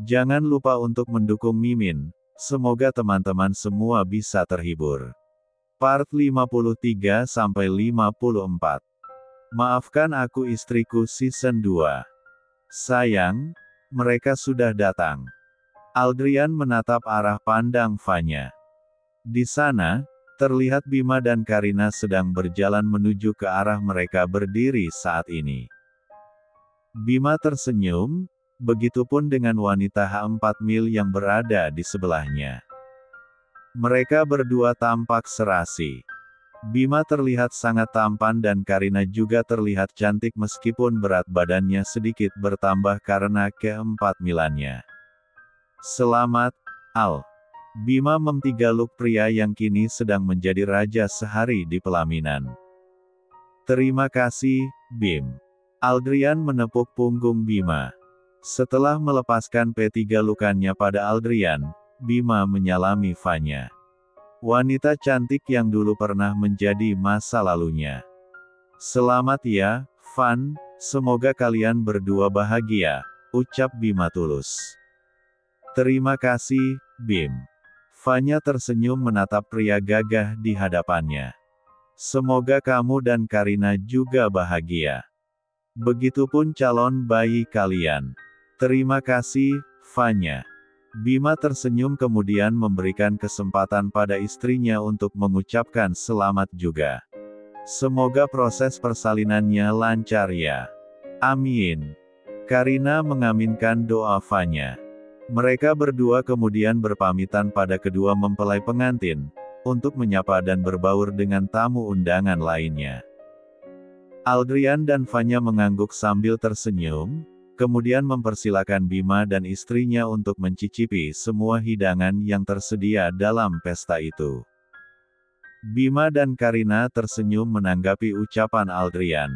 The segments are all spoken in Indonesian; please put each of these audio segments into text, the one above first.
Jangan lupa untuk mendukung Mimin. Semoga teman-teman semua bisa terhibur. Part 53-54. Maafkan Aku Istriku Season 2. Sayang, mereka sudah datang. Aldrian menatap arah pandang Vanya. Di sana, terlihat Bima dan Karina sedang berjalan menuju ke arah mereka berdiri saat ini. Bima tersenyum, begitupun dengan wanita H4 Mil yang berada di sebelahnya. Mereka berdua tampak serasi. Bima terlihat sangat tampan dan Karina juga terlihat cantik meskipun berat badannya sedikit bertambah karena keempat milannya. Selamat, Al. Bima memtigaluk pria yang kini sedang menjadi raja sehari di pelaminan. Terima kasih, Bim. Aldrian menepuk punggung Bima. Setelah melepaskan P3 pada Aldrian, Bima menyalami Vanya. Wanita cantik yang dulu pernah menjadi masa lalunya. Selamat ya, Van, semoga kalian berdua bahagia, ucap Bima tulus. Terima kasih, Bim. Vanya tersenyum menatap pria gagah di hadapannya. Semoga kamu dan Karina juga bahagia. Begitupun calon bayi kalian. Terima kasih, Vanya. Bima tersenyum kemudian memberikan kesempatan pada istrinya untuk mengucapkan selamat juga. Semoga proses persalinannya lancar ya. Amin. Karina mengaminkan doa Vanya. Mereka berdua kemudian berpamitan pada kedua mempelai pengantin, untuk menyapa dan berbaur dengan tamu undangan lainnya. Aldrian dan Vanya mengangguk sambil tersenyum, kemudian mempersilakan Bima dan istrinya untuk mencicipi semua hidangan yang tersedia dalam pesta itu. Bima dan Karina tersenyum menanggapi ucapan Aldrian.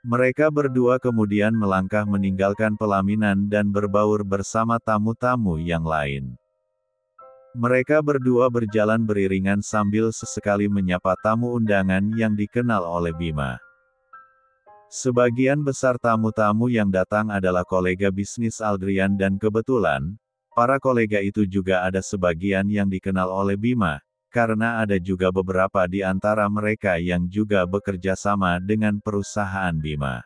Mereka berdua kemudian melangkah meninggalkan pelaminan dan berbaur bersama tamu-tamu yang lain. Mereka berdua berjalan beriringan sambil sesekali menyapa tamu undangan yang dikenal oleh Bima. Sebagian besar tamu-tamu yang datang adalah kolega bisnis Aldrian dan kebetulan, para kolega itu juga ada sebagian yang dikenal oleh Bima, karena ada juga beberapa di antara mereka yang juga bekerja sama dengan perusahaan Bima.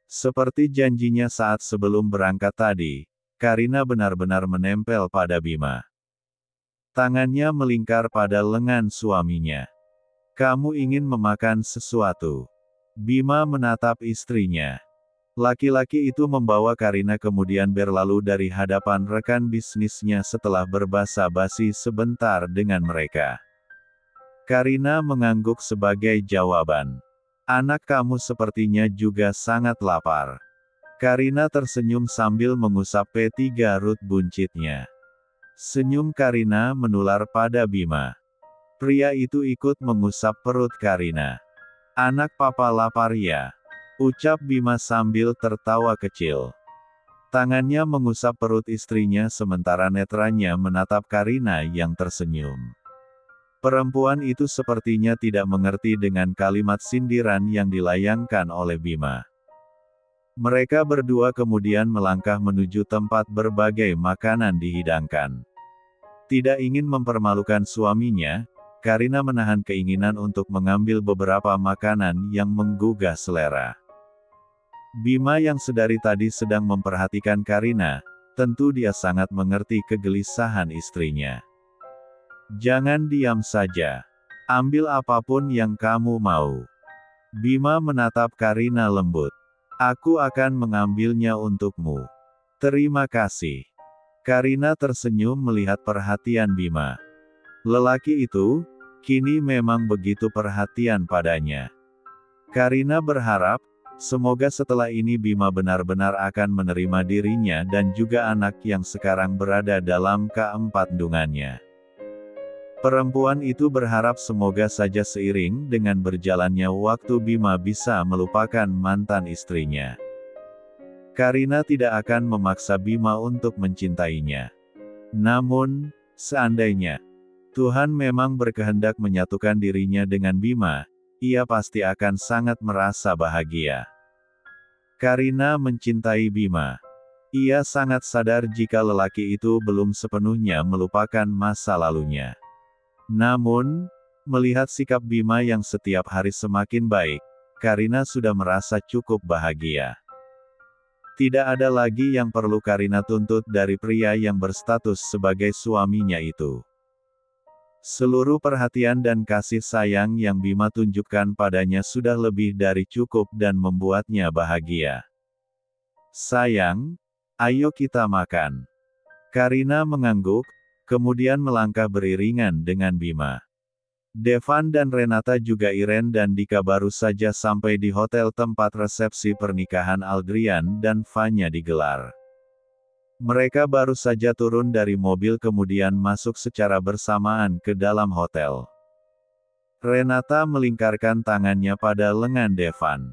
Seperti janjinya saat sebelum berangkat tadi, Karina benar-benar menempel pada Bima. Tangannya melingkar pada lengan suaminya. Kamu ingin memakan sesuatu? Bima menatap istrinya. Laki-laki itu membawa Karina kemudian berlalu dari hadapan rekan bisnisnya setelah berbasa-basi sebentar dengan mereka. Karina mengangguk sebagai jawaban. Anak kamu sepertinya juga sangat lapar. Karina tersenyum sambil mengusap P3 Root buncitnya. Senyum Karina menular pada Bima. Pria itu ikut mengusap perut Karina. Anak papa lapar ya, ucap Bima sambil tertawa kecil. Tangannya mengusap perut istrinya sementara netranya menatap Karina yang tersenyum. Perempuan itu sepertinya tidak mengerti dengan kalimat sindiran yang dilayangkan oleh Bima. Mereka berdua kemudian melangkah menuju tempat berbagai makanan dihidangkan. Tidak ingin mempermalukan suaminya, Karina menahan keinginan untuk mengambil beberapa makanan yang menggugah selera. Bima yang sedari tadi sedang memperhatikan Karina, tentu dia sangat mengerti kegelisahan istrinya. Jangan diam saja. Ambil apapun yang kamu mau. Bima menatap Karina lembut. Aku akan mengambilnya untukmu. Terima kasih. Karina tersenyum melihat perhatian Bima. Lelaki itu, kini memang begitu perhatian padanya. Karina berharap, semoga setelah ini Bima benar-benar akan menerima dirinya dan juga anak yang sekarang berada dalam keempat kandungannya. Perempuan itu berharap semoga saja seiring dengan berjalannya waktu Bima bisa melupakan mantan istrinya. Karina tidak akan memaksa Bima untuk mencintainya. Namun, seandainya Tuhan memang berkehendak menyatukan dirinya dengan Bima, ia pasti akan sangat merasa bahagia. Karina mencintai Bima. Ia sangat sadar jika lelaki itu belum sepenuhnya melupakan masa lalunya. Namun, melihat sikap Bima yang setiap hari semakin baik, Karina sudah merasa cukup bahagia. Tidak ada lagi yang perlu Karina tuntut dari pria yang berstatus sebagai suaminya itu. Seluruh perhatian dan kasih sayang yang Bima tunjukkan padanya sudah lebih dari cukup dan membuatnya bahagia. "Sayang, ayo kita makan." Karina mengangguk, kemudian melangkah beriringan dengan Bima. Devan dan Renata juga Iren dan Dika baru saja sampai di hotel tempat resepsi pernikahan Aldrian dan Vanya digelar. Mereka baru saja turun dari mobil kemudian masuk secara bersamaan ke dalam hotel. Renata melingkarkan tangannya pada lengan Devan.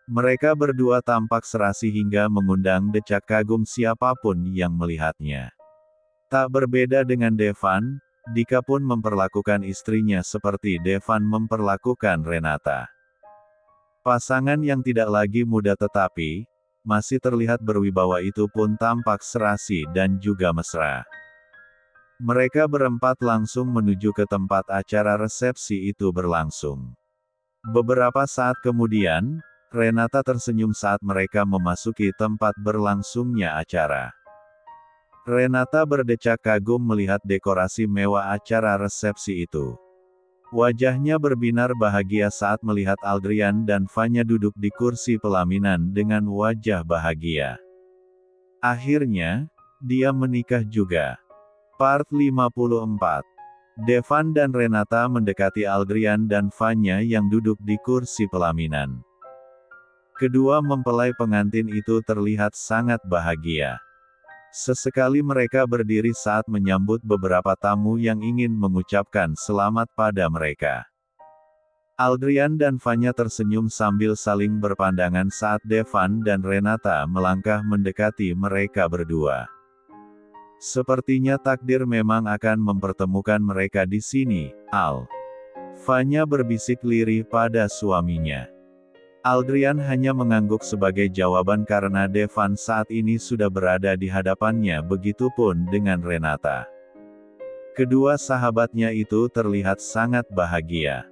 Mereka berdua tampak serasi hingga mengundang decak kagum siapapun yang melihatnya. Tak berbeda dengan Devan, Dika pun memperlakukan istrinya seperti Devan memperlakukan Renata. Pasangan yang tidak lagi muda tetapi masih terlihat berwibawa itu pun tampak serasi dan juga mesra. Mereka berempat langsung menuju ke tempat acara resepsi itu berlangsung. Beberapa saat kemudian, Renata tersenyum saat mereka memasuki tempat berlangsungnya acara. Renata berdecak kagum melihat dekorasi mewah acara resepsi itu. Wajahnya berbinar bahagia saat melihat Aldrian dan Vanya duduk di kursi pelaminan dengan wajah bahagia. Akhirnya, dia menikah juga. Part 54. Devan dan Renata mendekati Aldrian dan Vanya yang duduk di kursi pelaminan. Kedua mempelai pengantin itu terlihat sangat bahagia. Sesekali mereka berdiri saat menyambut beberapa tamu yang ingin mengucapkan selamat pada mereka. Aldrian dan Vanya tersenyum sambil saling berpandangan saat Devan dan Renata melangkah mendekati mereka berdua. Sepertinya takdir memang akan mempertemukan mereka di sini, Al. Vanya berbisik lirih pada suaminya. Aldrian hanya mengangguk sebagai jawaban karena Devan saat ini sudah berada di hadapannya, begitupun dengan Renata. Kedua sahabatnya itu terlihat sangat bahagia.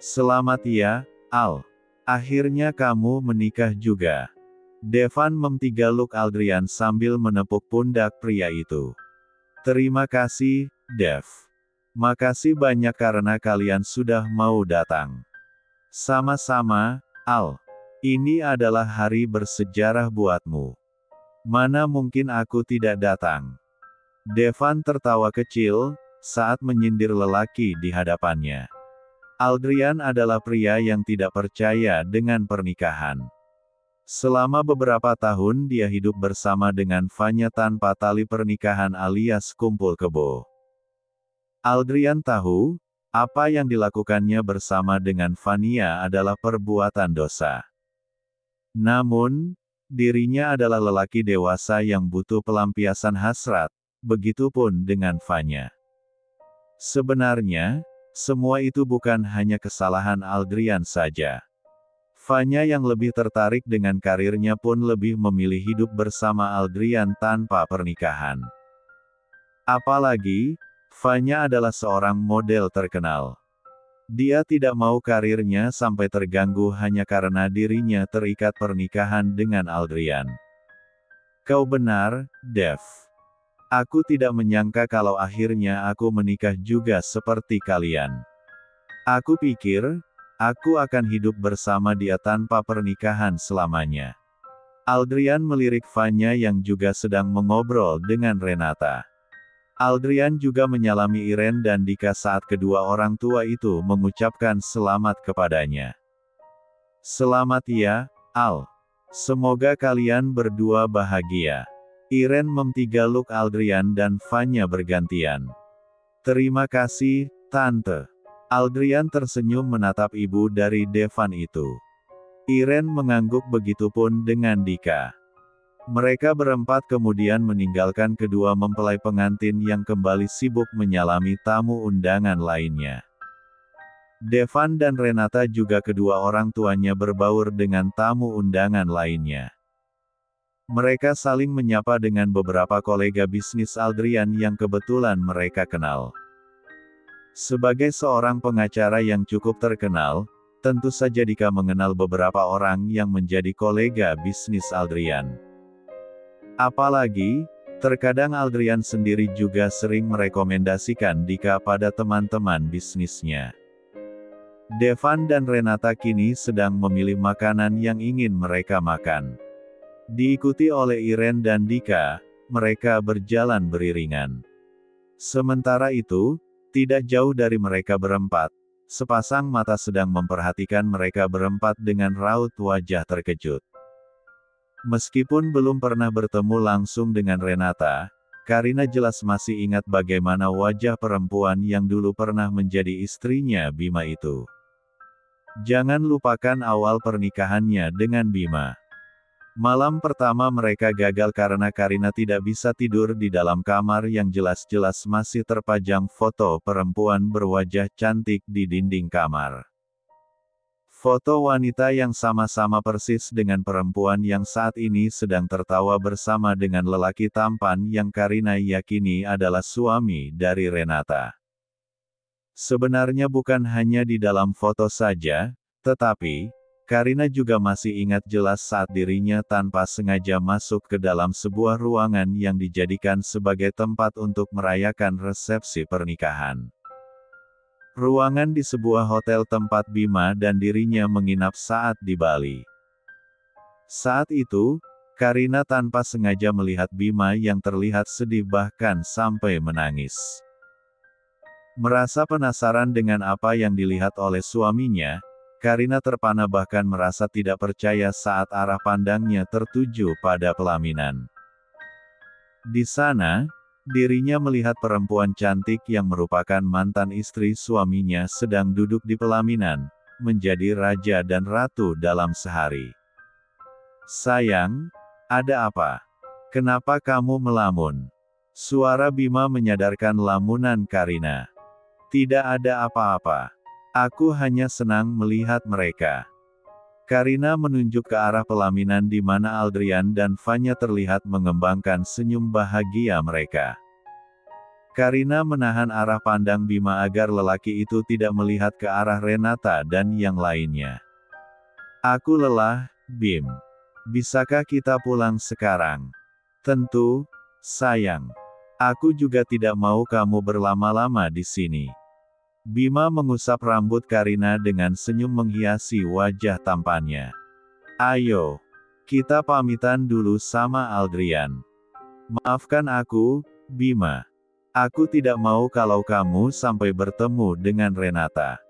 "Selamat ya, Al. Akhirnya kamu menikah juga." Devan mentigaluk Aldrian sambil menepuk pundak pria itu. "Terima kasih, Dev. Makasih banyak karena kalian sudah mau datang." "Sama-sama, Al. Ini adalah hari bersejarah buatmu. Mana mungkin aku tidak datang." Devan tertawa kecil saat menyindir lelaki di hadapannya. Aldrian adalah pria yang tidak percaya dengan pernikahan. Selama beberapa tahun dia hidup bersama dengan Vanya tanpa tali pernikahan alias kumpul kebo. Aldrian tahu, apa yang dilakukannya bersama dengan Vanya adalah perbuatan dosa. Namun, dirinya adalah lelaki dewasa yang butuh pelampiasan hasrat, begitupun dengan Vanya. Sebenarnya, semua itu bukan hanya kesalahan Aldrian saja. Vanya yang lebih tertarik dengan karirnya pun lebih memilih hidup bersama Aldrian tanpa pernikahan. Apalagi, Vanya adalah seorang model terkenal. Dia tidak mau karirnya sampai terganggu hanya karena dirinya terikat pernikahan dengan Aldrian. "Kau benar, Dev. Aku tidak menyangka kalau akhirnya aku menikah juga seperti kalian. Aku pikir, aku akan hidup bersama dia tanpa pernikahan selamanya." Aldrian melirik Vanya yang juga sedang mengobrol dengan Renata. Aldrian juga menyalami Iren dan Dika saat kedua orang tua itu mengucapkan selamat kepadanya. "Selamat ya, Al. Semoga kalian berdua bahagia." Iren mentigaluk Aldrian dan Vanya bergantian. "Terima kasih, Tante." Aldrian tersenyum menatap ibu dari Devan itu. Iren mengangguk, begitupun dengan Dika. Mereka berempat kemudian meninggalkan kedua mempelai pengantin yang kembali sibuk menyalami tamu undangan lainnya. Devan dan Renata juga kedua orang tuanya berbaur dengan tamu undangan lainnya. Mereka saling menyapa dengan beberapa kolega bisnis Aldrian yang kebetulan mereka kenal. Sebagai seorang pengacara yang cukup terkenal, tentu saja Dika mengenal beberapa orang yang menjadi kolega bisnis Aldrian. Apalagi, terkadang Aldrian sendiri juga sering merekomendasikan Dika pada teman-teman bisnisnya. Devan dan Renata kini sedang memilih makanan yang ingin mereka makan. Diikuti oleh Iren dan Dika, mereka berjalan beriringan. Sementara itu, tidak jauh dari mereka berempat, sepasang mata sedang memperhatikan mereka berempat dengan raut wajah terkejut. Meskipun belum pernah bertemu langsung dengan Renata, Karina jelas masih ingat bagaimana wajah perempuan yang dulu pernah menjadi istrinya Bima itu. Jangan lupakan awal pernikahannya dengan Bima. Malam pertama mereka gagal karena Karina tidak bisa tidur di dalam kamar yang jelas-jelas masih terpajang foto perempuan berwajah cantik di dinding kamar. Foto wanita yang sama-sama persis dengan perempuan yang saat ini sedang tertawa bersama dengan lelaki tampan yang Karina yakini adalah suami dari Renata. Sebenarnya bukan hanya di dalam foto saja, tetapi Karina juga masih ingat jelas saat dirinya tanpa sengaja masuk ke dalam sebuah ruangan yang dijadikan sebagai tempat untuk merayakan resepsi pernikahan. Ruangan di sebuah hotel tempat Bima dan dirinya menginap saat di Bali. Saat itu, Karina tanpa sengaja melihat Bima yang terlihat sedih bahkan sampai menangis. Merasa penasaran dengan apa yang dilihat oleh suaminya, Karina terpana bahkan merasa tidak percaya saat arah pandangnya tertuju pada pelaminan. Di sana, dirinya melihat perempuan cantik yang merupakan mantan istri suaminya sedang duduk di pelaminan, menjadi raja dan ratu dalam sehari. "Sayang, ada apa? Kenapa kamu melamun?" Suara Bima menyadarkan lamunan Karina. "Tidak ada apa-apa. Aku hanya senang melihat mereka." Karina menunjuk ke arah pelaminan di mana Aldrian dan Vanya terlihat mengembangkan senyum bahagia mereka. Karina menahan arah pandang Bima agar lelaki itu tidak melihat ke arah Renata dan yang lainnya. "Aku lelah, Bim. Bisakah kita pulang sekarang?" "Tentu, sayang. Aku juga tidak mau kamu berlama-lama di sini." Bima mengusap rambut Karina dengan senyum menghiasi wajah tampannya. "Ayo, kita pamitan dulu sama Aldrian. Maafkan aku, Bima. Aku tidak mau kalau kamu sampai bertemu dengan Renata."